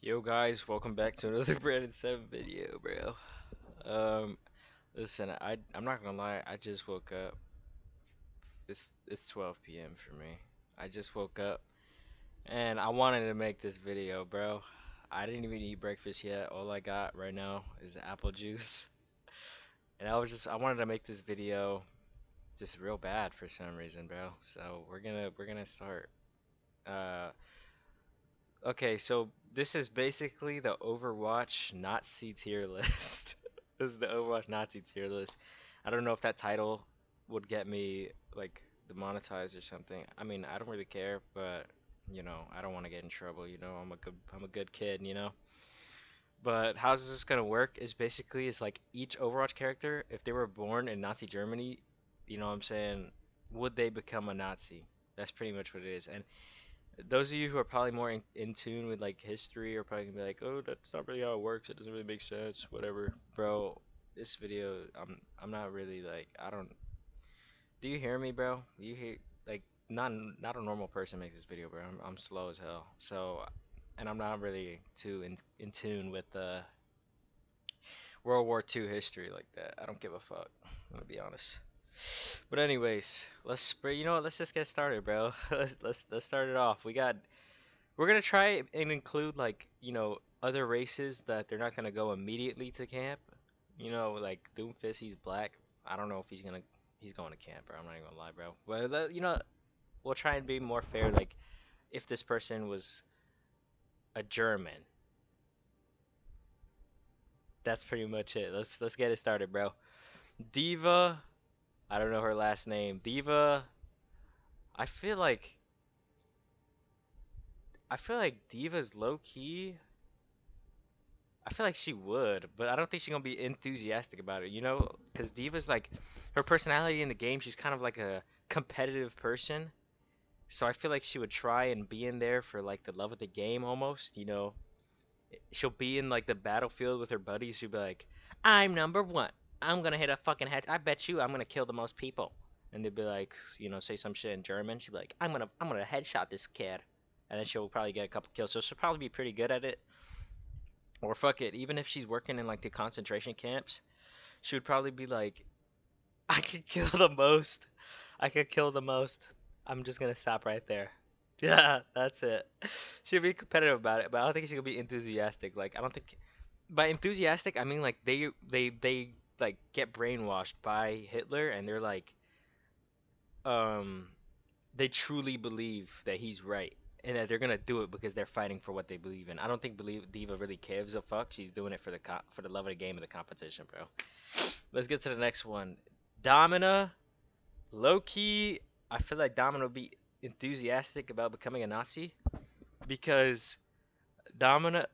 Yo guys, welcome back to another Brandon 7 video, bro. Um, Listen, I'm not gonna lie, I just woke up. It's 12 p.m. for me. I just woke up and I wanted to make this video, bro. I didn't even eat breakfast yet. All I got right now is apple juice. And I wanted to make this video just real bad for some reason, bro. So we're gonna start. Uh, Okay, so this is basically the Overwatch Nazi tier list. This is the Overwatch Nazi tier list. I don't know if that title would get me like demonetized or something. I mean, I don't really care, but I don't want to get in trouble, I'm a good kid, But how's this gonna work is basically it's like each Overwatch character, if they were born in Nazi Germany, you know what I'm saying, would they become a Nazi? That's pretty much what it is. And those of you who are probably more in tune with like history are probably gonna be like, "Oh, that's not really how it works. It doesn't really make sense. Whatever." Bro, this video, I'm not really like I don't. Do you hear me, bro? You hear like not a normal person makes this video, bro. I'm slow as hell. So, and I'm not really too in tune with World War II history like that. I don't give a fuck. I'm gonna be honest. But anyways, let's just get started, bro. Let's start it off. We're gonna try and include like, other races that they're not gonna go immediately to camp. Like Doomfist, he's black. I don't know if he's going to camp, bro. I'm not even gonna lie, bro. But we'll try and be more fair. Like if this person was a German, that's pretty much it. Let's get it started, bro. Diva, I don't know her last name. Diva, I feel like I feel like Diva's low key. I feel like she would, but I don't think she's gonna be enthusiastic about it, Because Diva's like, her personality in the game, she's kind of like a competitive person. So I feel like she would try and be in there for like the love of the game almost. She'll be in like the battlefield with her buddies. She'll be like, I'm number one. I'm gonna hit a fucking head. I bet you I'm gonna kill the most people. And they'd be like, say some shit in German. She'd be like, I'm gonna headshot this kid. And then she'll probably get a couple kills. So she'll probably be pretty good at it. Or fuck it, even if she's working in like the concentration camps, she would probably be like, I could kill the most. I could kill the most. I'm just gonna stop right there. Yeah, that's it. She'll be competitive about it, but I don't think she's gonna be enthusiastic. Like I don't think by enthusiastic I mean like they like get brainwashed by Hitler and they're like um they truly believe that he's right and that they're gonna do it because they're fighting for what they believe in. I don't think believe Diva really gives a fuck. She's doing it for for the love of the game and the competition, bro. Let's get to the next one. Domina, low key. I feel like Domina would be enthusiastic about becoming a Nazi because Domina,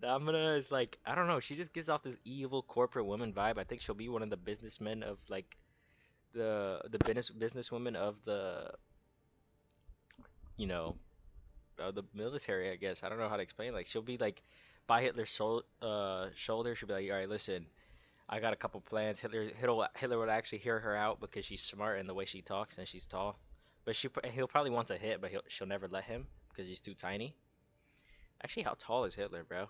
Domina is like I don't know. She just gives off this evil corporate woman vibe. I think she'll be one of the businessmen of like the businesswoman of you know the military, I guess. I don't know how to explain. Like she'll be like by Hitler's shoulder. She'll be like, "All right, listen, I got a couple plans." Hitler would actually hear her out because she's smart and the way she talks and she's tall. But he'll probably want to hit, but she'll never let him because he's too tiny. Actually, how tall is Hitler, bro?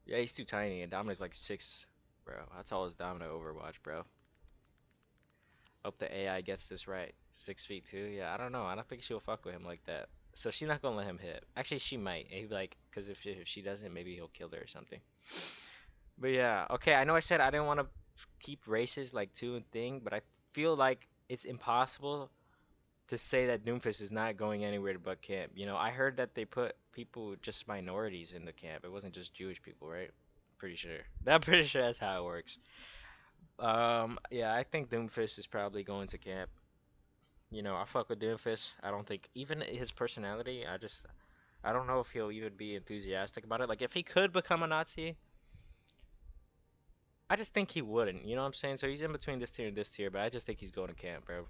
Yeah, he's too tiny, and Domina's like 6, bro. How tall is Domina Overwatch, bro? Hope the AI gets this right. 6 feet 2. Yeah, I don't know. I don't think she'll fuck with him like that. So she's not gonna let him hit. Actually, she might. He'd be like, because if she doesn't, maybe he'll kill her or something. But yeah, okay. I know I said I didn't want to keep races like two and thing, but I feel like it's impossible to say that Doomfist is not going anywhere but camp. I heard that they put people just minorities in the camp. It wasn't just Jewish people, right? Pretty sure. I'm pretty sure that's how it works. Yeah, I think Doomfist is probably going to camp. I fuck with Doomfist. I don't think even his personality. I don't know if he'll even be enthusiastic about it. Like if he could become a Nazi, I just think he wouldn't. You know what I'm saying? So he's in between this tier and this tier, but I just think he's going to camp, bro.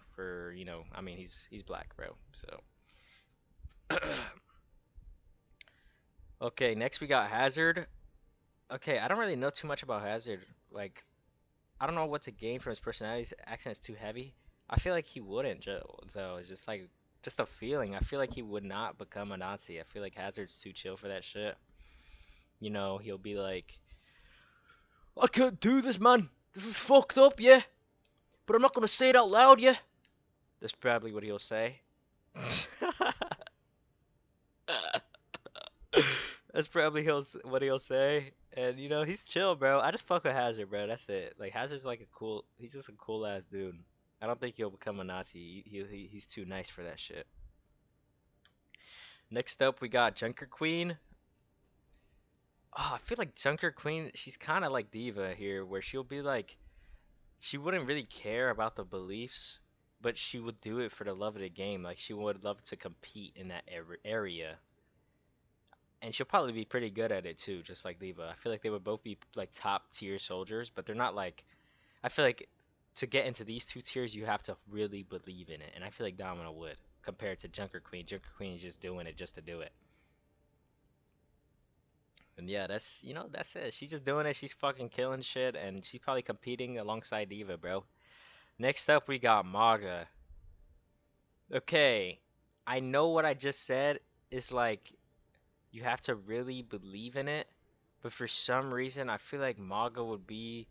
I mean, he's black, bro. So okay, next we got Hazard. Okay, I don't really know too much about Hazard. Like, I don't know what to gain from his personality. His accent's too heavy. I feel like he wouldn't, though. It's just like Just a feeling. I feel like he would not become a Nazi. I feel like Hazard's too chill for that shit. He'll be like, I can't do this, man. This is fucked up, yeah. But I'm not gonna say it out loud, yeah. That's probably what he'll say. That's probably what he'll say. And he's chill, bro. I just fuck with Hazard, bro. That's it. Like Hazard's like he's just a cool ass dude. I don't think he'll become a Nazi. He's too nice for that shit. Next up, we got Junker Queen. Oh, I feel like Junker Queen, she's kind of like Diva here, where she'll be like, she wouldn't really care about the beliefs, but she would do it for the love of the game. Like, she would love to compete in that area. And she'll probably be pretty good at it too, just like Diva. I feel like they would both be like top tier soldiers, but they're not like, I feel like to get into these two tiers, you have to really believe in it. And I feel like Domino would, compared to Junker Queen. Junker Queen is just doing it just to do it. And yeah, that's it. She's just doing it. She's fucking killing shit, and she's probably competing alongside Diva, bro. Next up, we got Maga. Okay, I know what I just said is like you have to really believe in it, but for some reason, I feel like Maga would be.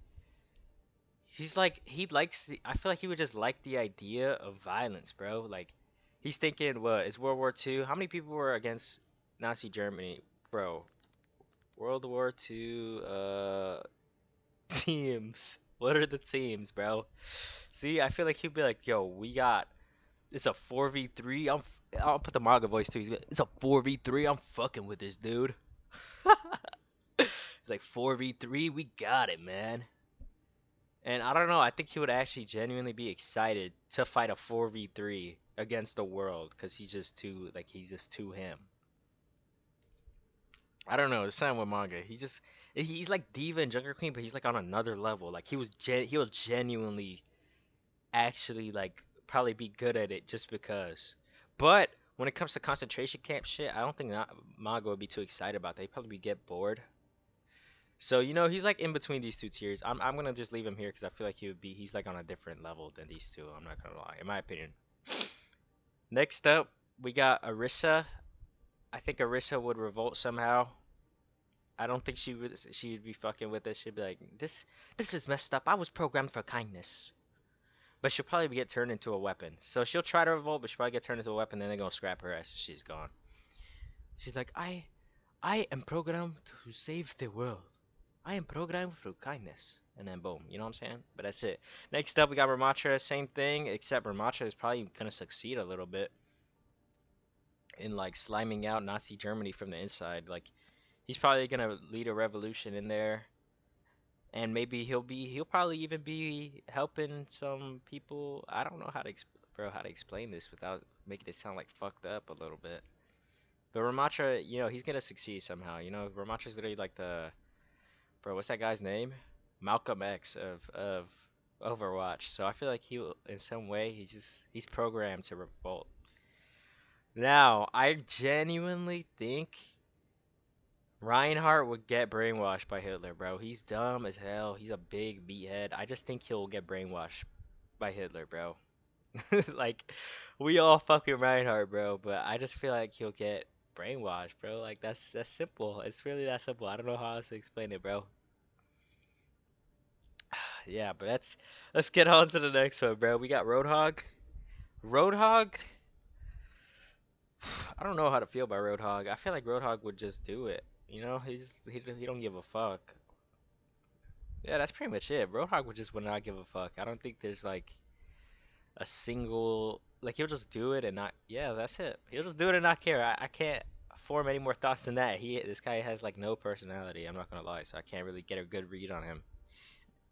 He's like he likes. I feel like he would just like the idea of violence, bro. Like he's thinking, what is World War II? How many people were against Nazi Germany, bro? World War II teams. What are the teams, bro? See, I feel like he'd be like, "Yo, it's a 4v3. I'll put the manga voice too. It's a 4v3. I'm fucking with this dude." It's like 4v3. We got it, man. And I don't know. I think he would actually genuinely be excited to fight a 4v3 against the world because he's just too him. I don't know. It's same with manga. He's like Diva and Junker Queen, but he's like on another level. Like he'll genuinely actually like probably be good at it just because. But when it comes to concentration camp shit, I don't think manga would be too excited about that. He'd probably get bored. So he's like in between these two tiers. I'm gonna just leave him here because I feel like he's like on a different level than these two. I'm not gonna lie, in my opinion. Next up, we got Arissa. I think Arissa would revolt somehow. I don't think she'd be fucking with it. She'd be like, this is messed up. I was programmed for kindness. But she'll probably get turned into a weapon. So she'll try to revolt, but she'll probably get turned into a weapon, then they're gonna scrap her ass. She's gone. She's like, I am programmed to save the world. I am programmed through kindness. And then boom, you know what I'm saying? But that's it. Next up we got Ramatra, same thing, except Ramatra is probably gonna succeed a little bit in like sliming out Nazi Germany from the inside. Like he's probably gonna lead a revolution in there, and maybe he'll probably even be helping some people. I don't know how to explain this without making it sound like fucked up a little bit. But Ramatra, he's gonna succeed somehow. Ramatra's literally like what's that guy's name? Malcolm X of Overwatch. So I feel like in some way, he's programmed to revolt. Now, I genuinely think Reinhardt would get brainwashed by Hitler, bro. He's dumb as hell. He's a big meathead. I just think he'll get brainwashed by Hitler, bro. Like, we all fucking Reinhardt, bro, but I just feel like he'll get brainwashed, bro. Like, that's simple. It's really that simple. I don't know how else to explain it, bro. Yeah, but let's get on to the next one, bro. We got Roadhog. Roadhog. I don't know how to feel about Roadhog. I feel like Roadhog would just do it. He don't give a fuck. Yeah, that's pretty much it. Roadhog would not give a fuck. I don't think there's like a single like he'll just do it and not. Yeah, that's it. He'll just do it and not care. I can't form any more thoughts than that. This guy has like no personality. I'm not gonna lie, so I can't really get a good read on him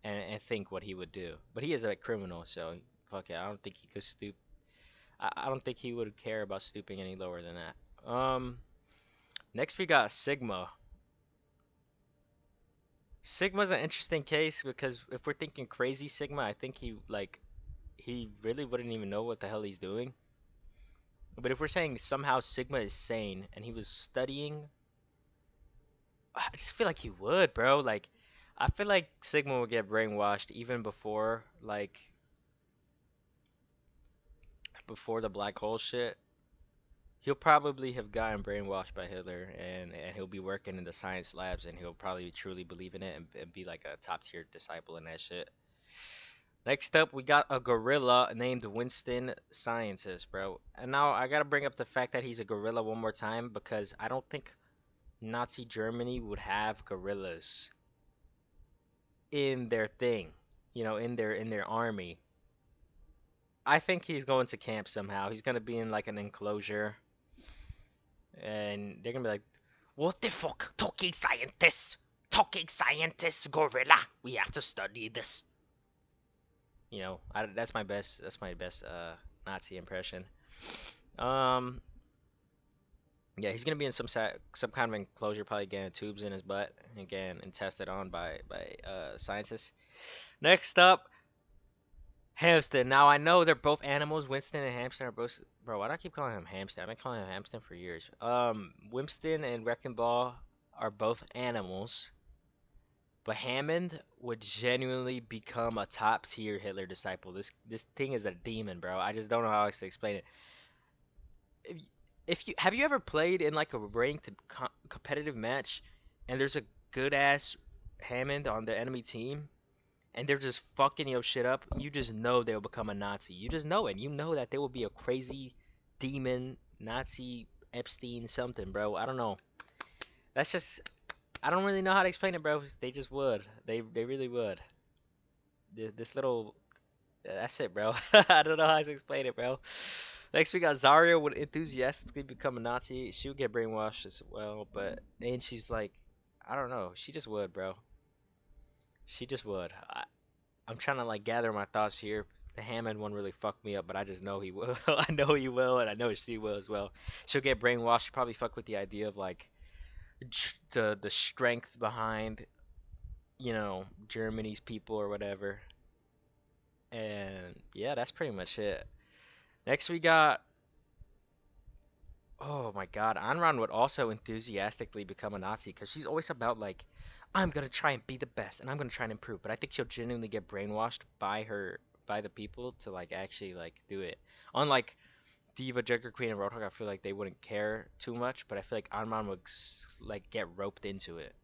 and think what he would do. But he is a criminal, so fuck it. I don't think he could stoop. I don't think he would care about stooping any lower than that. Next we got Sigma. Sigma's an interesting case because if we're thinking crazy Sigma, I think he really wouldn't even know what the hell he's doing. But if we're saying somehow Sigma is sane and he was studying, I just feel like he would, bro. Like I feel like Sigma would get brainwashed even before the black hole shit. He'll probably have gotten brainwashed by Hitler, and he'll be working in the science labs, and he'll probably truly believe in it and be like a top tier disciple in that shit. Next up, we got a gorilla named Winston Scientist, bro. And now I gotta bring up the fact that he's a gorilla one more time because I don't think Nazi Germany would have gorillas in their thing, in their army. I think he's going to camp somehow. He's gonna be in like an enclosure, and they're gonna be like, "What the fuck, talking scientist, gorilla. We have to study this." That's my best. That's my best Nazi impression. Um, yeah, he's gonna be in some kind of enclosure, probably getting tubes in his butt again and tested on by scientists. Next up, Hamster. Now I know they're both animals. Winston and Hamster are both. Bro, why do I keep calling him Hamster? I've been calling him Hamster for years. Winston and Wrecking Ball are both animals, but Hammond would genuinely become a top tier Hitler disciple. This thing is a demon, bro. I just don't know how else to explain it. If, if you have you ever played in like a ranked competitive match, and there's a good ass Hammond on the enemy team, and they're just fucking your shit up, you just know they'll become a Nazi. You just know it. You know that they will be a crazy demon Nazi Epstein something, bro. I don't know. That's just I don't really know how to explain it, bro. They just would. They really would. This little that's it, bro. I don't know how to explain it, bro. Next, we got Zarya would enthusiastically become a Nazi. She would get brainwashed as well, but and she's like, I don't know. She just would, bro. She just would. I'm trying to like gather my thoughts here. The Hammond one really fucked me up, but I just know he will. I know he will, and I know she will as well. She'll get brainwashed. She'll probably fuck with the idea of like the strength behind Germany's people or whatever. And yeah, that's pretty much it. Next we got oh my God, Anran would also enthusiastically become a Nazi because she's always about like I'm gonna try and be the best and I'm gonna try and improve. But I think she'll genuinely get brainwashed by the people to like actually like do it. Unlike Diva, Joker Queen, and Roadhog, I feel like they wouldn't care too much, but I feel like Anran would like get roped into it,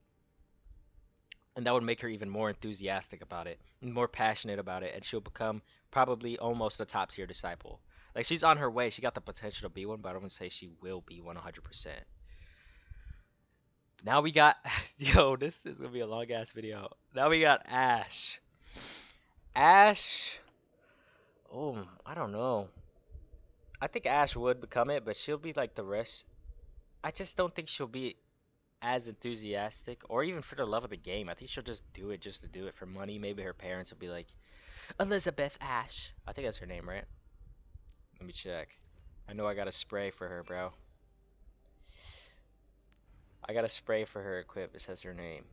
and that would make her even more enthusiastic about it, and more passionate about it, and she'll become probably almost a top tier disciple. Like she's on her way. She got the potential to be one, but I don't want to say she will be 100%. Now we got, yo, this is gonna be a long ass video. Now we got Ash. Ash, oh, I don't know. I think Ash would become it, but she'll be like the rest. I just don't think she'll be as enthusiastic or even for the love of the game. I think she'll just do it just to do it for money. Maybe her parents will be like, Elizabeth Ash. I think that's her name, right? Let me check. I know I got a spray for her, bro. I got a spray for her equip. It says her name.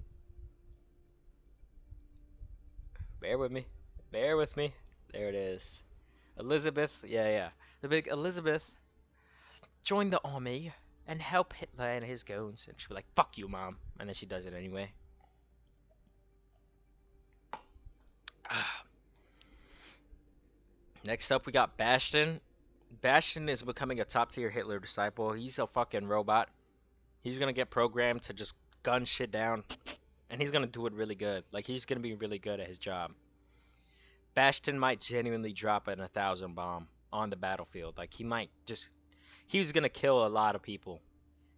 Bear with me. Bear with me. There it is. Elizabeth. Yeah, yeah. The big Elizabeth join the army and help Hitler and his goons. And she'll be like, fuck you, mom. And then she does it anyway. Next up, we got Bastion. Bastion is becoming a top tier Hitler disciple. He's a fucking robot. He's gonna get programmed to just gun shit down, and he's gonna do it really good. Like he's gonna be really good at his job. Bastion might genuinely drop an 1,000 bomb on the battlefield. Like he's gonna kill a lot of people.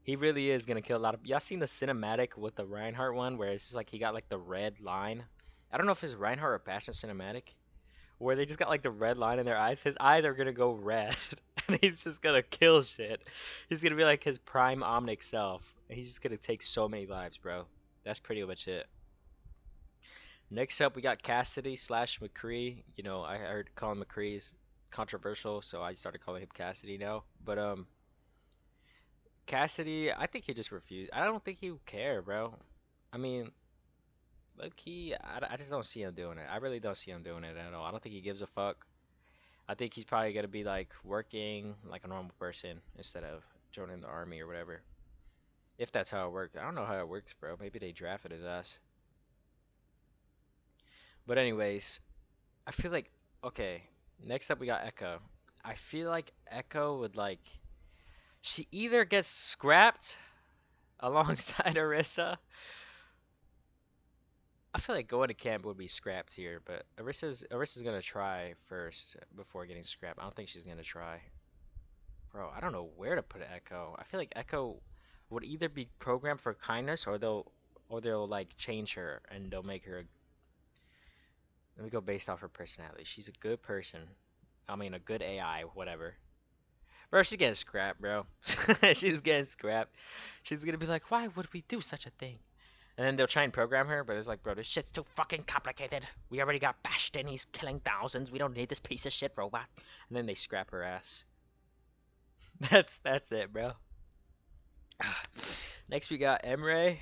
He really is gonna kill a lot of. Y'all seen the cinematic with the Reinhardt one where it's just like he got like the red line. I don't know if it's Reinhardt or Bastion cinematic where they just got like the red line in their eyes. His eyes are gonna go red, and he's just gonna kill shit. He's gonna be like his prime omnic self. And he's just gonna take so many lives, bro. That's pretty much it. Next up, we got Cassidy slash McCree. I heard calling McCree's controversial, so I started calling him Cassidy now. But Cassidy, I think he just refused. I don't think he would care, bro. I mean, low key, I just don't see him doing it. I really don't see him doing it at all. I don't think he gives a fuck. I think he's probably gonna be like working like a normal person instead of joining the army or whatever. If that's how it works. I don't know how it works, bro. Maybe they drafted his ass. But anyways, I feel like okay. Next up we got Echo. I feel like Echo would like She either gets scrapped alongside Arissa. I feel like going to camp would be scrapped here, but Arissa's gonna try first before getting scrapped. I don't think she's gonna try. Bro, I don't know where to put Echo. I feel like Echo would either be programmed for kindness or they'll like change her and they'll make her. Let me go based off her personality. She's a good person. I mean, a good AI, whatever. Bro, she's getting scrapped, bro. She's getting scrapped. She's gonna be like, why would we do such a thing? And then they'll try and program her, but it's like, bro, this shit's too fucking complicated. We already got bashed in. He's killing thousands. We don't need this piece of shit robot. And then they scrap her ass. That's it, bro. Next we got Emre.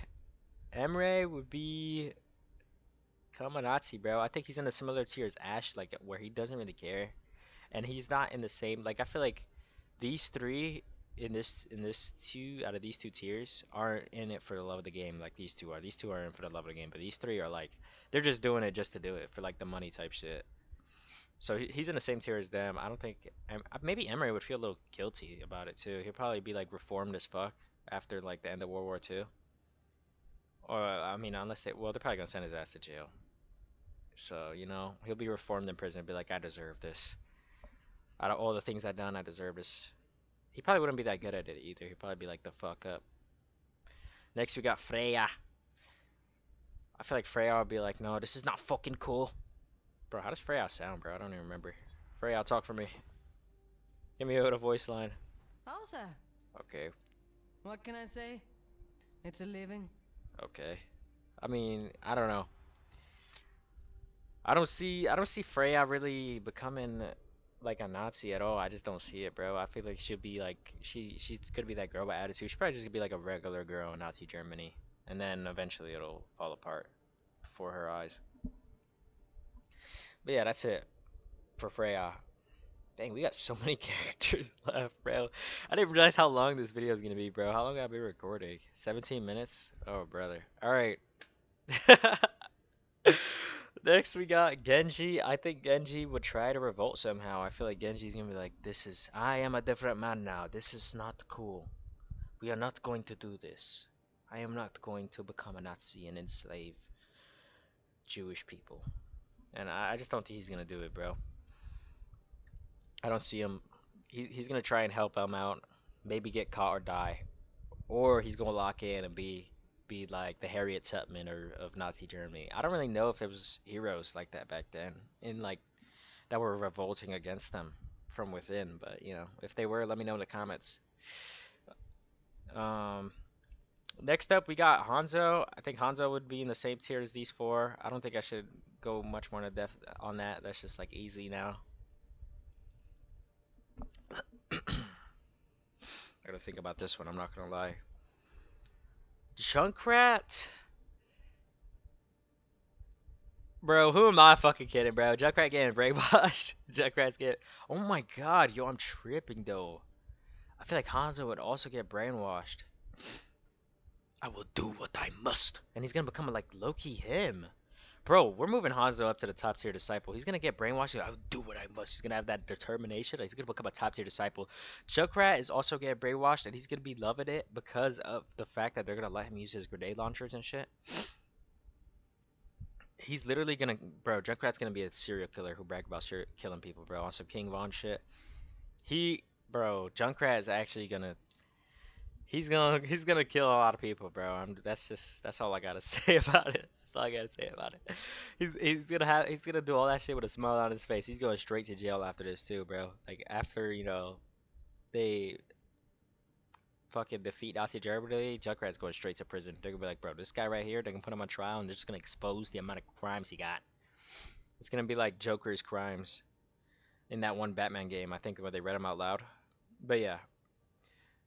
Emre would be Kamaratsu, bro. I think he's in a similar tier as Ash, like where he doesn't really care, and he's not in the same. Like I feel like these three in this two out of these two tiers aren't in it for the love of the game like these two are. These two are in for the love of the game, but these three are like they're just doing it just to do it for like the money type shit. So he's in the same tier as them. I don't think maybe Emery would feel a little guilty about it too. He'll probably be like reformed as fuck after like the end of World War II. Or I mean, unless they're probably gonna send his ass to jail. So he'll be reformed in prison and be like, I deserve this. Out of all the things I've done, I deserve this. He probably wouldn't be that good at it either. He'd probably be like the fuck up. Next we got Freya. I feel like Freya would be like, no, this is not fucking cool. Bro, how does Freya sound, bro? I don't even remember. Freya, talk for me. Give me a voice line. Pausa. Okay, What can I say? It's a living. okay. I mean, I don't know. I don't see Freya really becoming like a Nazi at all. I just don't see it, bro. I feel like she'll be like she's gonna be that girl by attitude. She's probably just gonna be like a regular girl in Nazi Germany, and then eventually it'll fall apart before her eyes. But yeah, that's it for Freya. Dang, we got so many characters left, bro. I didn't realize how long this video is gonna be, bro. How long have I been recording? 17 minutes? Oh, brother. All right. Next, we got Genji. I think Genji would try to revolt somehow. I feel like Genji's gonna be like, I am a different man now. This is not cool. We are not going to do this. I am not going to become a Nazi and enslave Jewish people. And I just don't think he's gonna do it, bro. I don't see him. He's gonna try and help him out. Maybe get caught or die. Or he's gonna lock in and be like the Harriet Tubman of Nazi Germany. I don't really know if there was heroes like that back then, in like that were revolting against them from within. But if they were, let me know in the comments. Um, Next up we got Hanzo. I think Hanzo would be in the same tier as these four. I don't think I should go much more into depth on that. That's just like easy now. I gotta think about this one. I'm not gonna lie. Junkrat. Bro, who am I fucking kidding, bro? Junkrat getting brainwashed. Junkrat's getting. Oh my god, yo, I'm tripping though. I feel like Hanzo would also get brainwashed. I will do what I must. And he's gonna become like Loki him. Bro, we're moving Hanzo up to the top tier disciple. He's gonna get brainwashed. I will do what I must. He's gonna have that determination. He's gonna become a top tier disciple. Junkrat is also getting brainwashed, and he's gonna be loving it because of the fact that they're gonna let him use his grenade launchers and shit. He's literally gonna, bro. Junkrat's gonna be a serial killer who brag about killing people, bro. On some King Von shit. Bro. Junkrat is actually gonna. He's gonna kill a lot of people, bro. That's all I gotta say about it. That's all I gotta say about it. He's gonna do all that shit with a smile on his face. He's going straight to jail after this too, bro. Like after they fucking defeat Nazi Germany, Junkrat's going straight to prison. They're gonna be like, bro, this guy right here, they're gonna put him on trial and they're just gonna expose the amount of crimes he got. It's gonna be like Joker's crimes in that one Batman game, I think, where they read them out loud. But yeah.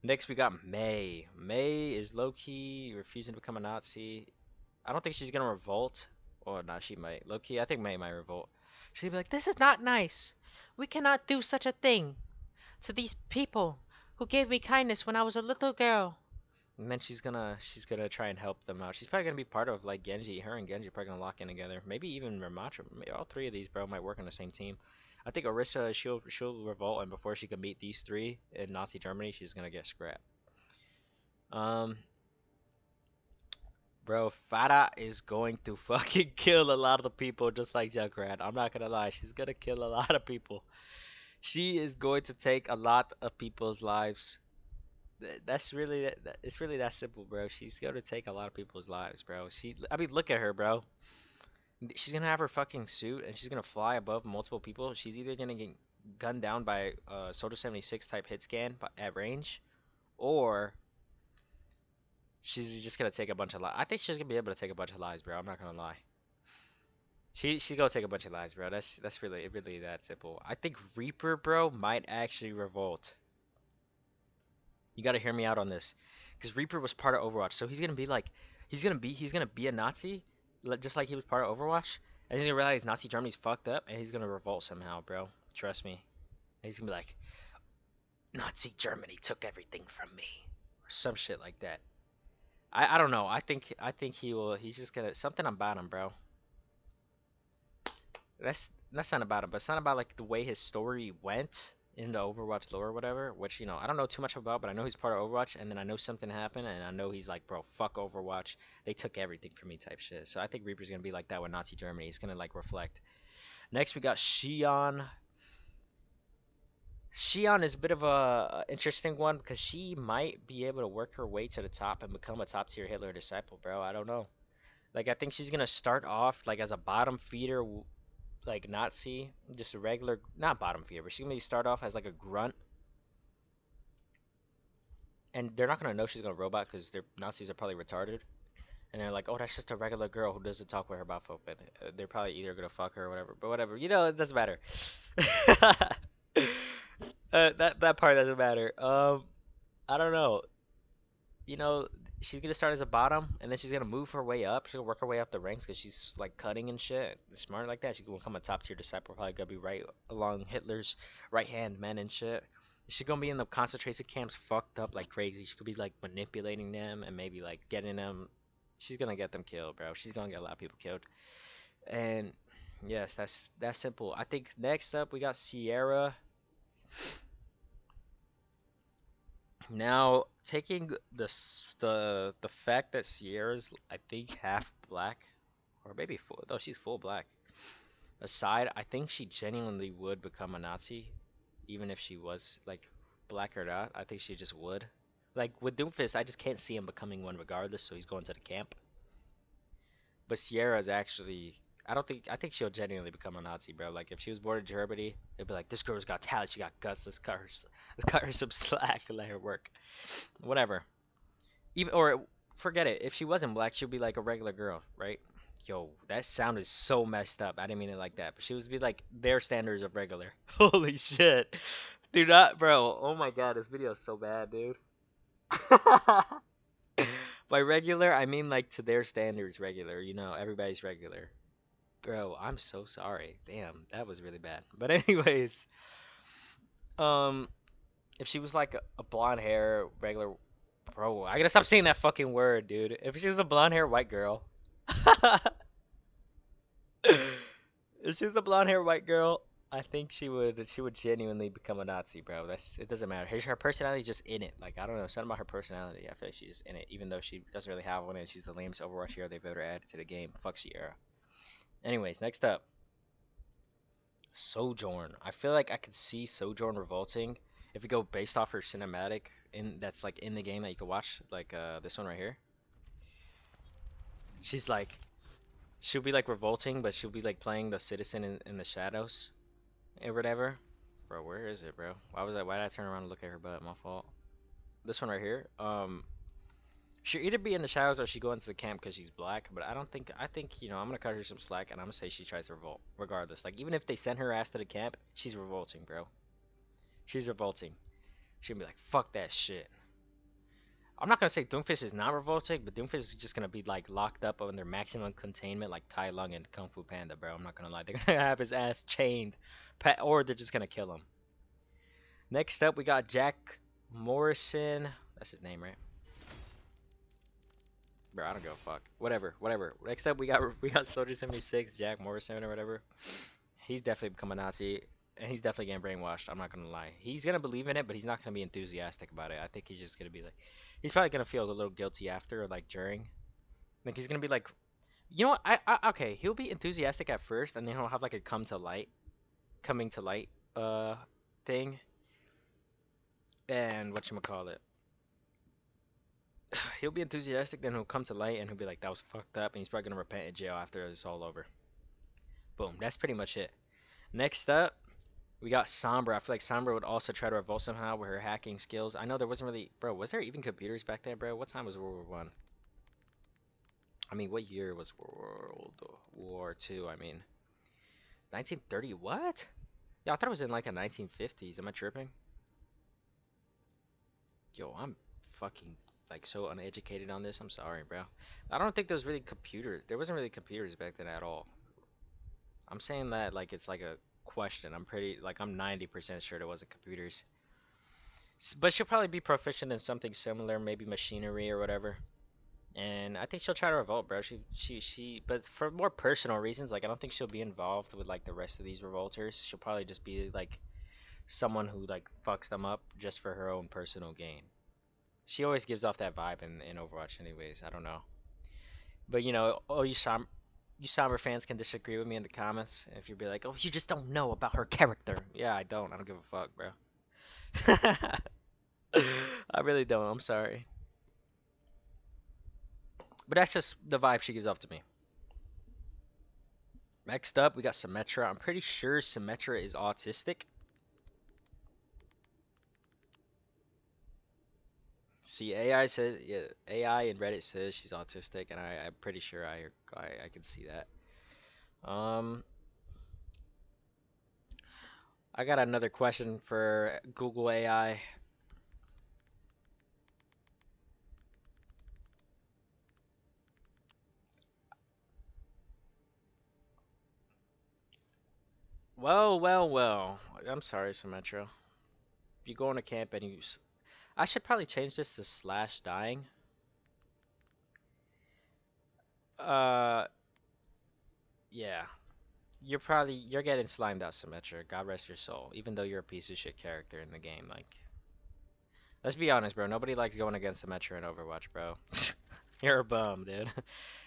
Next we got May. May is low-key refusing to become a Nazi. I don't think she's gonna revolt. Or not, she might. Low-key, I think May might revolt. She'll be like, this is not nice. We cannot do such a thing to these people who gave me kindness when I was a little girl. And then she's gonna try and help them out. She's probably gonna be part of like Genji. Her and Genji are probably gonna lock in together. Maybe even Ramatra. Maybe all three of these bro might work on the same team. I think Orisa she'll revolt, and before she can meet these three in Nazi Germany, she's gonna get scrapped. Um, Bro, Farah is going to fucking kill a lot of the people just like Junkrat. I'm not gonna lie, she's gonna kill a lot of people. She is going to take a lot of people's lives. That's really it's really that simple, bro. She's gonna take a lot of people's lives, bro. I mean, look at her, bro. She's gonna have her fucking suit and she's gonna fly above multiple people. She's either gonna get gunned down by Soldier 76 type hit scan at range, or she's just gonna take a bunch of lives. I think she's gonna be able to take a bunch of lives, bro. I'm not gonna lie. She gonna take a bunch of lives, bro. That's really that simple. I think Reaper, bro, might actually revolt. You gotta hear me out on this, because Reaper was part of Overwatch, so he's gonna be like, he's gonna be a Nazi, just like he was part of Overwatch, and he's gonna realize Nazi Germany's fucked up, and he's gonna revolt somehow, bro. Trust me. And he's gonna be like, Nazi Germany took everything from me, or some shit like that. I don't know. I think he will. He's just gonna something about him, bro. That's not about him, but it's not about like the way his story went in the Overwatch lore or whatever. Which I don't know too much about, but I know he's part of Overwatch, and then I know something happened, and I know he's like, bro, fuck Overwatch. They took everything from me, type shit. So I think Reaper's gonna be like that with Nazi Germany. He's gonna like reflect. Next we got Xion. Xion is a bit of a interesting one because she might be able to work her way to the top and become a top tier Hitler disciple, bro. I don't know. Like I think she's gonna start off like as a bottom feeder, like Nazi, just a regular, not bottom feeder, but she's gonna start off as like a grunt, and they're not gonna know she's gonna robot because their Nazis are probably retarded, and they're like, oh, that's just a regular girl who doesn't talk with her about folk, but they're probably either gonna fuck her or whatever. But whatever, it doesn't matter. That part doesn't matter. I don't know. you know, she's gonna start as a bottom, and then she's gonna move her way up. She's gonna work her way up the ranks because she's like cutting and shit. Smart like that. She's gonna become a top tier disciple. Probably gonna be right along Hitler's right hand men and shit. She's gonna be in the concentration camps, fucked up like crazy. She could be like manipulating them and maybe like getting them. She's gonna get them killed, bro. She's gonna get a lot of people killed. And yes, that's simple. I think next up we got Sierra. Now, taking the fact that Sierra's, I think, half black, or maybe full, though she's full black, aside, I think she genuinely would become a Nazi, even if she was like black or not. I think she just would. Like with Doomfist, I just can't see him becoming one regardless, so he's going to the camp. But Sierra's actually, I think she'll genuinely become a Nazi, bro. Like if she was born in Germany, they'd be like, this girl's got talent, she got guts. Let's cut her some slack and let her work. Whatever. Even or forget it. If she wasn't black, she'd be like a regular girl, right? Yo, that sounded so messed up. I didn't mean it like that, but she would be like their standards of regular. Holy shit, dude, not bro. Oh my god, this video is so bad, dude. By regular, I mean like to their standards, regular. Everybody's regular. Bro, I'm so sorry. Damn, that was really bad. But anyways, um, if she was like a blonde hair regular, bro, I gotta stop saying that fucking word, dude. If she was a blonde hair white girl, if she was a blonde hair white girl, I think she would genuinely become a Nazi, bro. It doesn't matter. Her personality is just in it. Like I don't know, something about her personality. I feel like she's just in it, even though she doesn't really have one, and she's the lamest Overwatch hero they've ever added to the game. Fuck Sierra. Anyways, next up, Sojourn. I feel like I could see Sojourn revolting if we go based off her cinematic that's like in the game that you could watch, like this one right here. She's like she'll be like revolting, but she'll be like playing the citizen in the shadows or whatever. Bro, where is it, bro? Why did I turn around and look at her butt? My fault. This one right here. She'll either be in the shadows or she go into the camp because she's black. But I think I'm gonna cut her some slack and I'm gonna say she tries to revolt regardless. Like even if they send her ass to the camp, she's revolting, bro. She's revolting. She'll be like, fuck that shit. I'm not gonna say Doomfist is not revolting, but Doomfist is just gonna be like locked up under maximum containment, like Tai Lung and Kung Fu Panda, bro. I'm not gonna lie, they're gonna have his ass chained, or they're just gonna kill him. Next up, we got Jack Morrison. That's his name, right? Bro, I don't give a fuck. Whatever. Next up, we got Soldier 76, Jack Morrison or whatever. He's definitely become a Nazi. And he's definitely getting brainwashed. I'm not gonna lie. He's gonna believe in it, but he's not gonna be enthusiastic about it. I think he's just gonna be like, he's probably gonna feel a little guilty after or like during. Like he's gonna be like, you know what? Okay. He'll be enthusiastic at first, and then he'll have like a coming to light, thing. And what you call it? He'll be enthusiastic, then he'll come to light, and he'll be like, that was fucked up, and he's probably gonna repent in jail after it's all over. Boom. That's pretty much it. Next up, we got Sombra. I feel like Sombra would also try to revolt somehow with her hacking skills. I know there wasn't really, bro. Was there even computers back then, bro? What time was World War I? I mean, what year was World War II? I mean, 1930. What? Yeah, I thought it was in like the 1950s. Am I tripping? Yo, I'm fucking like so uneducated on this. I'm sorry, bro. I don't think there was really computers. There wasn't really computers back then at all. I'm saying that like it's like a question. I'm pretty like I'm 90% sure there wasn't computers. But she'll probably be proficient in something similar, maybe machinery or whatever. And I think she'll try to revolt, bro. But for more personal reasons, like I don't think she'll be involved with like the rest of these revolters. She'll probably just be like someone who like fucks them up just for her own personal gain. She always gives off that vibe in Overwatch, anyways. I don't know, but you Somber fans can disagree with me in the comments if you be like, oh, you just don't know about her character. Yeah, I don't. I don't give a fuck, bro. I really don't. I'm sorry. But that's just the vibe she gives off to me. Next up, we got Symmetra. I'm pretty sure Symmetra is autistic. See, AI says, yeah, AI and Reddit says she's autistic, and I'm pretty sure I can see that. Um, I got another question for Google AI. Well. I'm sorry, Symmetra. If you go on a camp and I should probably change this to slash dying. Uh, yeah. You're getting slimed out, Symmetra. God rest your soul. Even though you're a piece of shit character in the game, like, let's be honest, bro. Nobody likes going against Symmetra in Overwatch, bro. You're a bum, dude.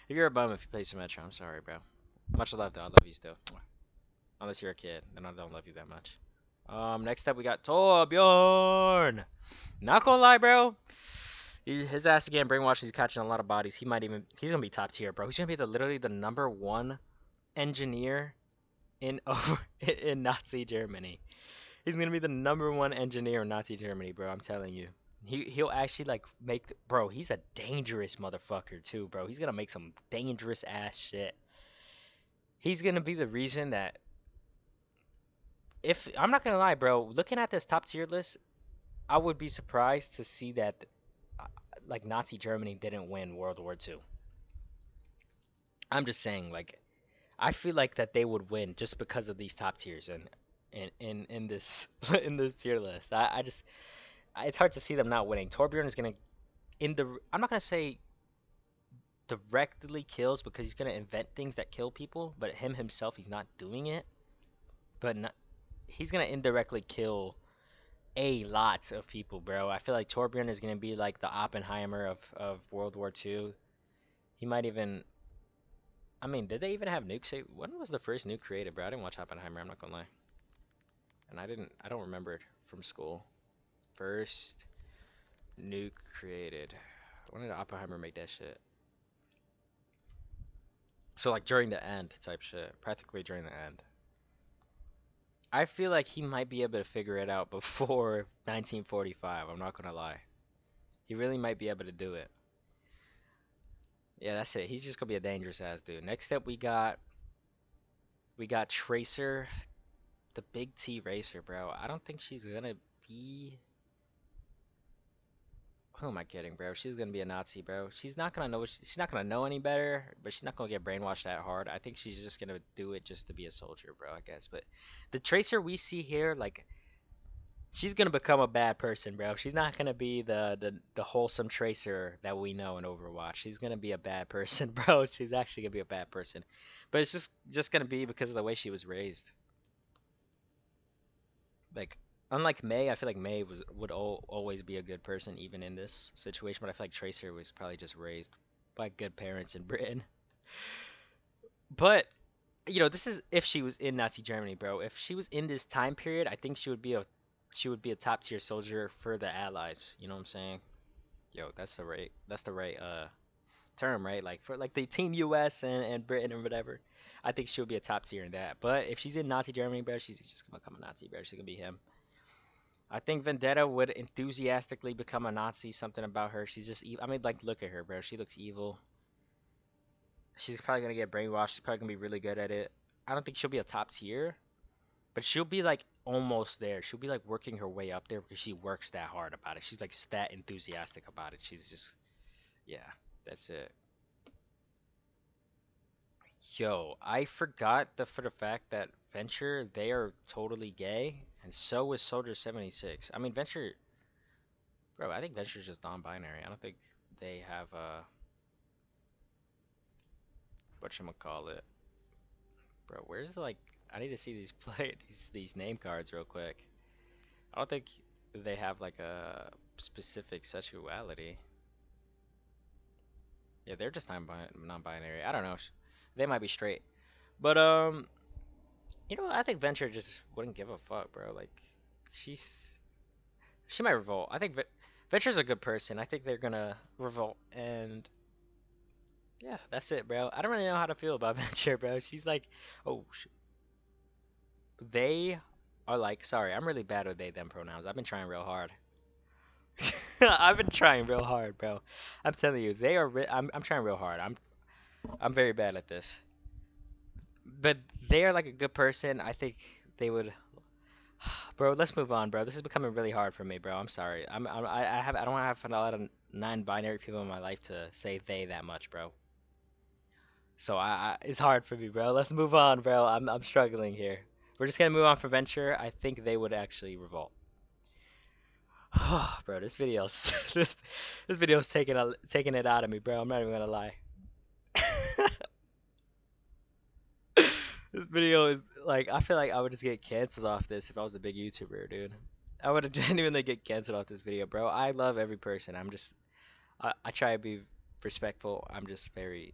You're a bum if you play Symmetra. I'm sorry, bro. Much love though. I love you still. Unless you're a kid, then I don't love you that much. Next up we got Torbjorn. Not gonna lie, bro. His ass again brainwashed. He's catching a lot of bodies. He's gonna be top tier, bro. He's gonna be literally the number one engineer in over in Nazi Germany. He's gonna be the number one engineer in Nazi Germany, bro. I'm telling you. He'll actually like bro. He's a dangerous motherfucker too, bro. He's gonna make some dangerous ass shit. He's gonna be the reason that if I'm not gonna lie, bro. Looking at this top tier list, I would be surprised to see that uh, like Nazi Germany didn't win World War II. I'm just saying, like I feel like that they would win just because of these top tiers and in this in this tier list. I just it's hard to see them not winning. Torbjorn is gonna I'm not gonna say directly kills because he's gonna invent things that kill people, but him himself he's not doing it. But not, he's gonna indirectly kill a lot of people, bro. I feel like Torbjorn is gonna be like the Oppenheimer of World War II. He might even. I mean, did they even have nukes? When was the first nuke created, bro? I didn't watch Oppenheimer. I'm not gonna lie, and I didn't. I don't remember it from school. First nuke created. When did Oppenheimer make that shit? So like during the end type shit, practically during the end. I feel like he might be able to figure it out before 1945. I'm not gonna lie. He really might be able to do it. Yeah, that's it. He's just gonna be a dangerous ass dude. Next up, we got Tracer, the Big T Racer, bro. I don't think she's gonna be. Who am I kidding, bro? She's gonna be a Nazi, bro. She's not gonna know. She's not gonna know any better, but she's not gonna get brainwashed that hard. I think she's just gonna do it just to be a soldier, bro. I guess. But the Tracer we see here, like, she's gonna become a bad person, bro. She's not gonna be the wholesome Tracer that we know in Overwatch. She's gonna be a bad person, bro. She's actually gonna be a bad person, but it's just gonna be because of the way she was raised. Like, unlike May, I feel like May would always be a good person even in this situation, but I feel like Tracer was probably just raised by good parents in Britain. But this is if she was in Nazi Germany, bro. If she was in this time period, I think she would be a top tier soldier for the Allies. You know what I'm saying? Yo, that's the right term, right? Like for like the Team US and Britain and whatever. I think she would be a top tier in that. But if she's in Nazi Germany, bro, she's just gonna become a Nazi, bro. She's gonna be him. I think Vendetta would enthusiastically become a Nazi. Something about her. She's just evil. I mean, like, look at her, bro. She looks evil. She's probably gonna get brainwashed. She's probably gonna be really good at it. I don't think she'll be a top tier, but she'll be like almost there. She'll be like working her way up there because she works that hard about it. She's like that enthusiastic about it. She's just, yeah, that's it. Yo, I forgot for the fact that Venture, they are totally gay, and so is Soldier 76. I mean, Venture, bro, I think Venture's just non-binary. I don't think they have whatchamacallit. Bro, where's the like I need to see these play these name cards real quick. I don't think they have like a specific sexuality. Yeah, they're just non-binary. I don't know. They might be straight. But I think Venture just wouldn't give a fuck, bro. Like she's she might revolt. I think Venture's a good person. I think they're gonna revolt and yeah, that's it, bro. I don't really know how to feel about Venture, bro. She's like, oh, they are like, sorry, I'm really bad with they them pronouns. I've been trying real hard. I've been trying real hard, bro. I'm telling you, they are. I'm trying real hard. I'm very bad at this. But they are like a good person. I think they would. Bro, let's move on, bro. This is becoming really hard for me, bro. I'm sorry. I don't have a lot of non-binary people in my life to say they that much, bro. So it's hard for me, bro. Let's move on, bro. I'm struggling here. We're just gonna move on for Venture. I think they would actually revolt. Bro, this video's this video's taking it out of me, bro. I'm not even gonna lie. This video is like I feel like I would just get canceled off this if I was a big YouTuber, dude. I would genuinely get canceled off this video, bro. I love every person. I try to be respectful. I'm just very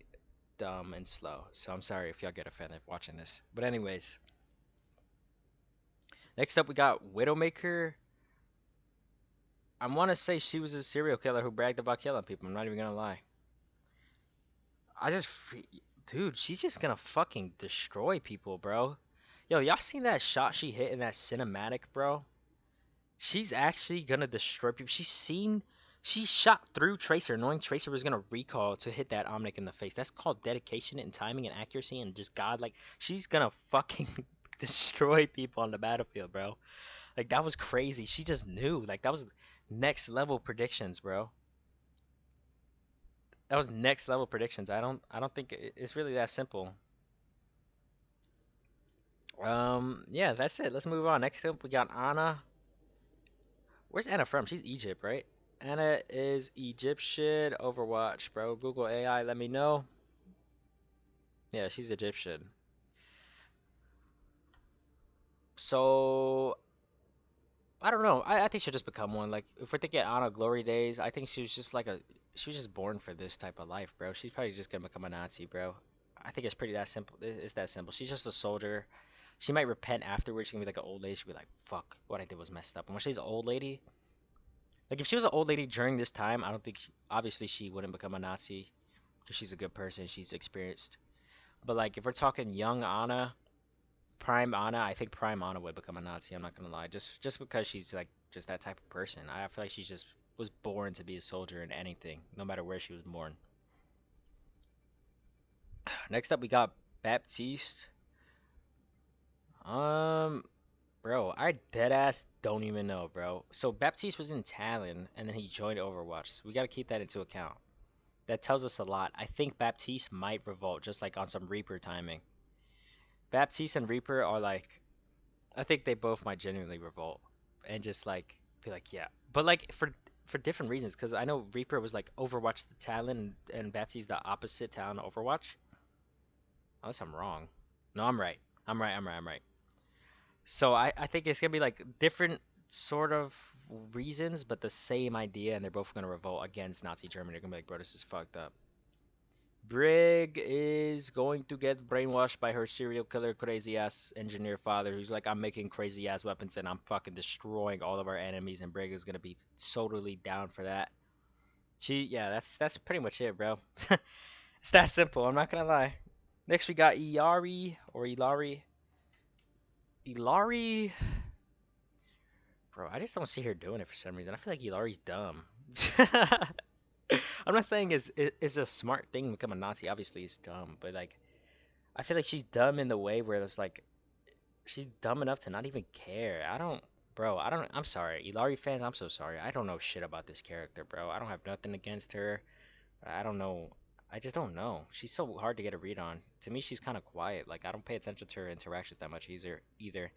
dumb and slow. So I'm sorry if y'all get offended watching this. But anyways, next up we got Widowmaker. I want to say she was a serial killer who bragged about killing people. I'm not even gonna lie. I just, dude, she's just gonna fucking destroy people, bro. Yo, y'all seen that shot she hit in that cinematic, bro? She's actually gonna destroy people. She shot through Tracer, knowing Tracer was gonna recall to hit that Omnic in the face. That's called dedication and timing and accuracy and just God. Like, she's gonna fucking destroy people on the battlefield, bro. Like, that was crazy. She just knew. Like, that was next level predictions, bro. That was next level predictions. I don't think it's really that simple. Yeah, that's it. Let's move on. Next up, we got Anna. Where's Anna from? She's Egypt, right? Anna is Egyptian. Overwatch, bro. Google AI, let me know. Yeah, she's Egyptian. So I don't know. I think she'll just become one. Like if we're thinking Anna glory days, I think she was just born for this type of life, bro. She's probably just gonna become a Nazi, bro. I think it's pretty that simple. It's that simple. She's just a soldier. She might repent afterwards. She can be like an old lady. She'll be like, "Fuck, what I did was messed up." And when she's an old lady, like if she was an old lady during this time, I don't think obviously she wouldn't become a Nazi because she's a good person. She's experienced. But like if we're talking young Anna, prime Anna, I think prime Anna would become a Nazi. I'm not gonna lie, just because she's like just that type of person. I feel like she just was born to be a soldier in anything, no matter where she was born. Next up, we got Baptiste. Um, Bro, I dead ass don't even know, bro. So Baptiste was in Talon, and then he joined Overwatch. So we gotta keep that into account. That tells us a lot. I think Baptiste might revolt, just like on some Reaper timing. Baptiste and Reaper are like, I think they both might genuinely revolt, and just like be like, yeah. But like for different reasons, because I know Reaper was like Overwatch the Talon, and Baptiste the opposite Talon Overwatch. Unless I'm wrong. No, I'm right. I'm right. I'm right. I'm right. So I think it's gonna be like different sort of reasons, but the same idea, and they're both gonna revolt against Nazi Germany. They're gonna be like, bro, this is fucked up. Brig is going to get brainwashed by her serial killer, crazy ass engineer father, who's like, I'm making crazy ass weapons and I'm fucking destroying all of our enemies, and Brig is gonna be totally down for that. Yeah, that's pretty much it, bro. It's that simple. I'm not gonna lie. Next we got Iari or Ilari. Ilari, bro. I just don't see her doing it for some reason. I feel like Ilari's dumb. I'm not saying it's a smart thing to become a Nazi. Obviously, it's dumb, but like I feel like she's dumb in the way where it's like she's dumb enough to not even care. I don't, bro. I don't. I'm sorry, Ilari fans. I'm so sorry. I don't know shit about this character, bro. I don't have nothing against her. I don't know. I just don't know. She's so hard to get a read on. To me, she's kind of quiet. Like I don't pay attention to her interactions that much either.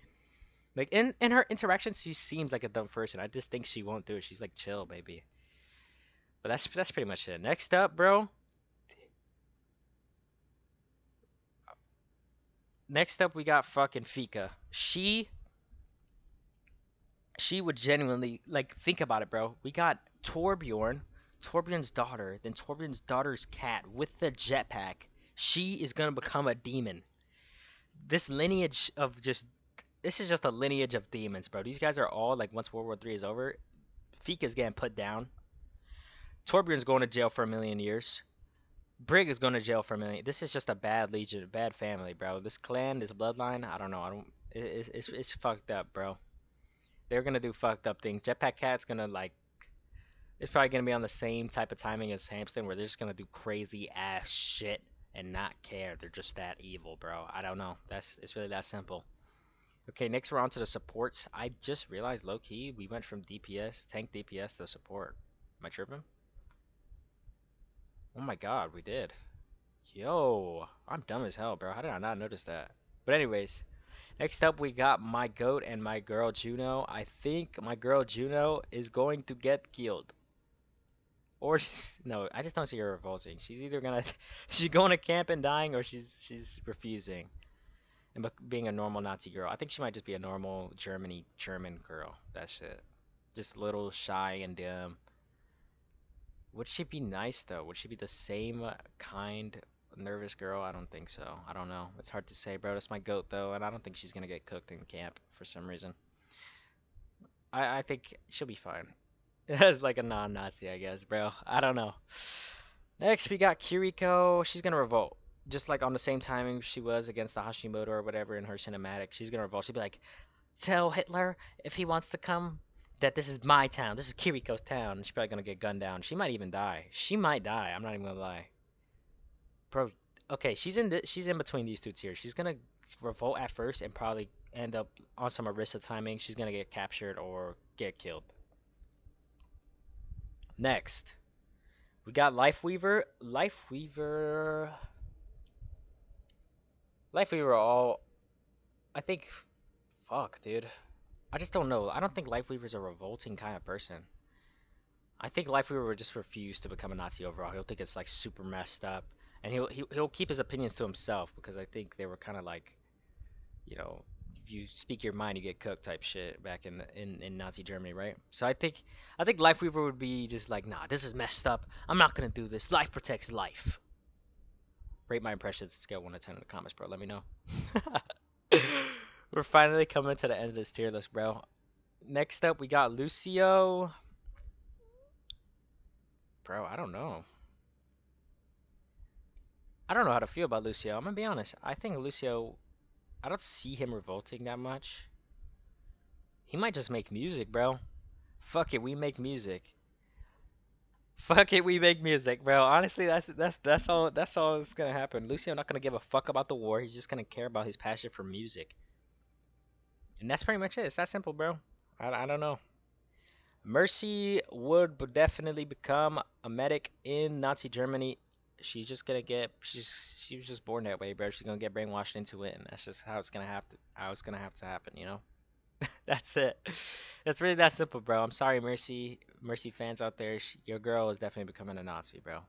Like in her interactions, she seems like a dumb person. I just think she won't do it. She's like chill, baby. But that's pretty much it. Next up, bro. Next up, we got fucking Fika. She would genuinely like think about it, bro. We got Torbjorn's daughter, then Torbjorn's daughter's cat with the jetpack. She is gonna become a demon. This lineage of just this is just a lineage of demons, bro. These guys are all like once World War III is over, Fika's getting put down. Torbjorn's going to jail for a million years. Brig is going to jail for a million. This is just a bad legion, bad family, bro. This clan, this bloodline, I don't know. I don't. It's fucked up, bro. They're gonna do fucked up things. Jetpack Cat's gonna like. It's probably gonna be on the same type of timing as Hamston, where they're just gonna do crazy ass shit and not care. They're just that evil, bro. I don't know. It's really that simple. Okay, next we're on to the supports. I just realized, low key, we went from DPS, tank DPS to support. Am I tripping? Oh my god, we did. Yo, I'm dumb as hell, bro. How did I not notice that? But anyways, next up we got my goat and my girl Juno. I think my girl Juno is going to get killed. Or no, I just don't see her revolting. She's either gonna she's going to camp and dying, or she's refusing and being a normal Nazi girl. I think she might just be a normal German girl. That's it. Just a little shy and dim. Would she be nice though? Would she be the same kind nervous girl? I don't think so. I don't know. It's hard to say, bro. That's my goat though, and I don't think she's gonna get cooked in camp for some reason. I think she'll be fine. As like a non-Nazi, I guess, bro. I don't know. Next, we got Kiriko. She's gonna revolt, just like on the same timing she was against the Hashimoto or whatever in her cinematic. She's gonna revolt. She'll be like, "Tell Hitler if he wants to come that this is my town. This is Kiriko's town." And she's probably gonna get gunned down. She might even die. She might die. I'm not even gonna lie, bro. Okay, she's in between these two tiers. She's gonna revolt at first and probably end up on some Arista timing. She's gonna get captured or get killed. Next, we got Lifeweaver. Lifeweaver. All I think. Fuck, dude. I just don't know. I don't think Lifeweaver's a revolting kind of person. I think Lifeweaver would just refuse to become a Nazi overall. He'll think it's like super messed up, and he'll keep his opinions to himself because I think they were kind of like, you know, if you speak your mind, you get cooked type shit back in Nazi Germany, right? So I think Lifeweaver would be just like, nah, this is messed up. I'm not gonna do this. Life protects life. Rate my impressions scale 1 to 10 in the comments, bro. Let me know. We're finally coming to the end of this tier list, bro. Next up, we got Lucio. Bro, I don't know. I don't know how to feel about Lucio. I'm gonna be honest. I think Lucio, I don't see him revolting that much. He might just make music, bro. Fuck it, we make music. Fuck it, we make music, bro. Honestly, that's all that's gonna happen. Lucio not gonna give a fuck about the war. He's just gonna care about his passion for music, and that's pretty much it. It's that simple, bro. I don't know. Mercy would definitely become a medic in Nazi Germany. She was just born that way, bro. She's gonna get brainwashed into it, and that's just how it's gonna have to happen, you know. That's it. It's really that simple, bro. I'm sorry, Mercy fans out there. Your girl is definitely becoming a Nazi, bro.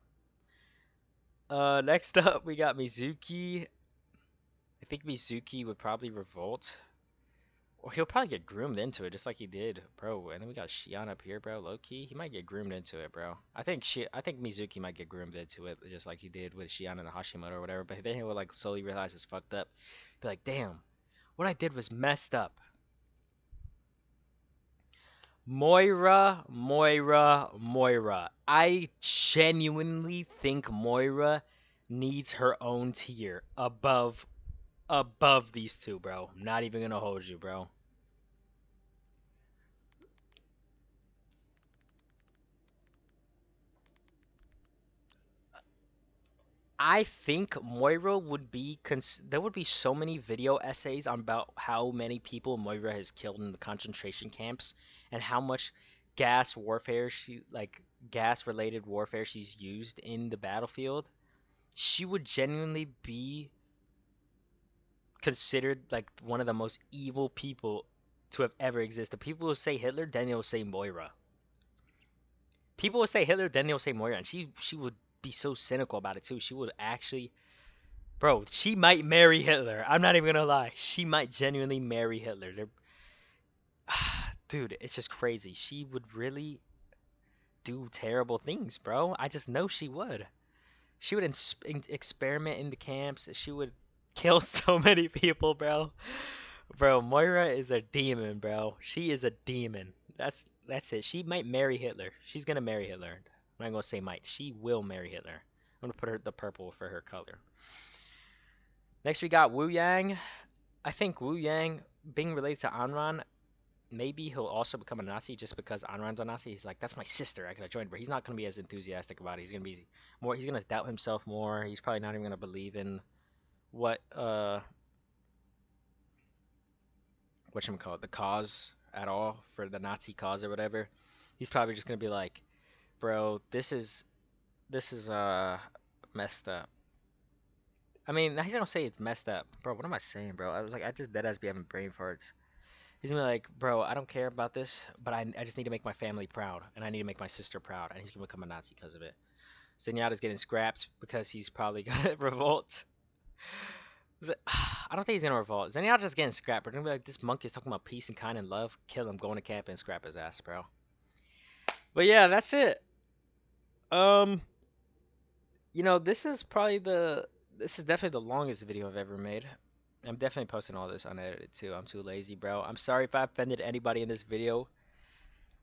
Next up we got Mizuki. I think Mizuki would probably revolt. Or he'll probably get groomed into it, just like he did, bro. And then we got Shion up here, bro. Low key, he might get groomed into it, bro. I think Mizuki might get groomed into it, just like he did with Shion and the Hashimoto or whatever. But then he will like slowly realize it's fucked up. Be like, damn, what I did was messed up. Moira, Moira, Moira. I genuinely think Moira needs her own tier above these two, bro. I'm not even gonna hold you, bro. I think Moira would be there would be so many video essays on about how many people Moira has killed in the concentration camps and how much gas warfare gas related warfare she's used in the battlefield. She would genuinely be considered like one of the most evil people to have ever existed. People will say Hitler, then they'll say Moira. People will say Hitler, then they'll say Moira, and she would be so cynical about it too. She would actually, bro, she might marry Hitler. I'm not even gonna lie. She might genuinely marry Hitler. Dude, it's just crazy. She would really do terrible things, bro. I just know she would. She would experiment in the camps. She would kill so many people, bro. Bro, Moira is a demon, bro. She is a demon. That's it. She might marry Hitler. She's gonna marry Hitler. I'm not gonna say might. She will marry Hitler. I'm gonna put her the purple for her color. Next we got Wu Yang. I think Wu Yang being related to Anran, maybe he'll also become a Nazi just because Anran's a Nazi. He's like, that's my sister. I could have joined, but he's not gonna be as enthusiastic about it. He's gonna be more. He's gonna doubt himself more. He's probably not even gonna believe in what whatchamacallit, the cause at all for the Nazi cause or whatever. He's probably just gonna be like, bro, this is messed up. I mean, he's gonna say it's messed up, bro. What am I saying, bro? I just dead ass be having brain farts. He's gonna be like, bro, I don't care about this, but I just need to make my family proud, and I need to make my sister proud, and he's gonna become a Nazi because of it. Zenyatta's getting scrapped because he's probably gonna revolt. I don't think he's gonna revolt. Zenyatta's just getting scrapped. We're gonna be like, this monkey is talking about peace and kind and love. Kill him, go into camp and scrap his ass, bro. But yeah, that's it. Um, this is definitely the longest video I've ever made. I'm definitely posting all this unedited too. I'm too lazy, bro. I'm sorry if I offended anybody in this video.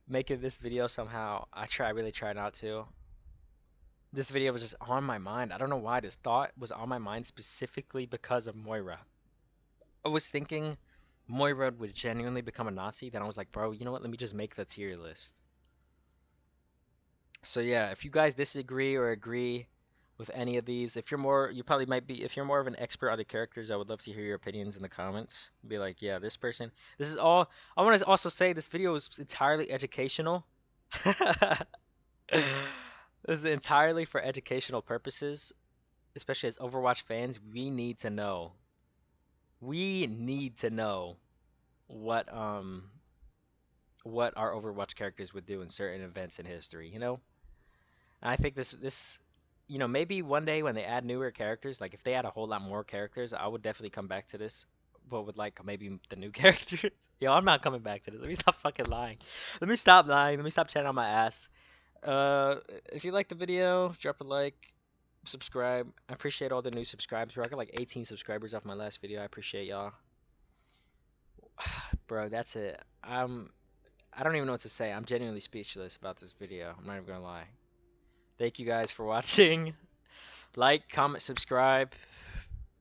Making this video somehow, I really try not to. This video was just on my mind. I don't know why this thought was on my mind specifically because of Moira. I was thinking Moira would genuinely become a Nazi. Then I was like, bro, you know what? Let me just make the tier list. So yeah, if you guys disagree or agree with any of these, if you're more, you probably might be, if you're more of an expert on the characters, I would love to hear your opinions in the comments. Be like, yeah, this person, this is all. I want to also say this video is entirely educational. This is entirely for educational purposes, especially as Overwatch fans. We need to know. We need to know what um what our Overwatch characters would do in certain events in history. And I think this maybe one day when they add newer characters, like if they add a whole lot more characters, I would definitely come back to this. But with like maybe the new characters. Yo, I'm not coming back to this. Let me stop fucking lying. Let me stop lying. Let me stop chatting on my ass. Uh, if you like the video, drop a like, subscribe. I appreciate all the new subscribers. Bro, I got like 18 subscribers off my last video. I appreciate y'all. Bro, that's it. I don't even know what to say. I'm genuinely speechless about this video. I'm not even gonna lie. Thank you guys for watching. Like, comment, subscribe.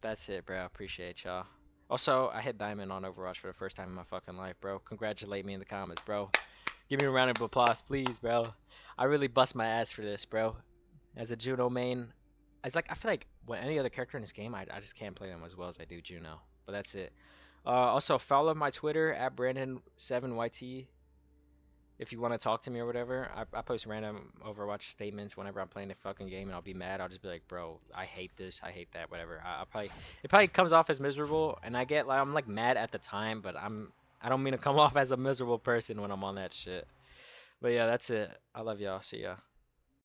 That's it, bro. Appreciate y'all. Also, I hit diamond on Overwatch for the first time in my fucking life, bro. Congratulate me in the comments, bro. Give me a round of applause, please, bro. I really bust my ass for this, bro. As a Juno main, I feel like when any other character in this game, I just can't play them as well as I do Juno. But that's it. Also, follow my Twitter at Brandon7YT if you want to talk to me or whatever. I post random Overwatch statements whenever I'm playing the fucking game, and I'll be mad. I'll just be like, bro, I hate this, I hate that, whatever. It probably comes off as miserable, and I'm like mad at the time, but I don't mean to come off as a miserable person when I'm on that shit. But yeah, that's it. I love y'all. See ya.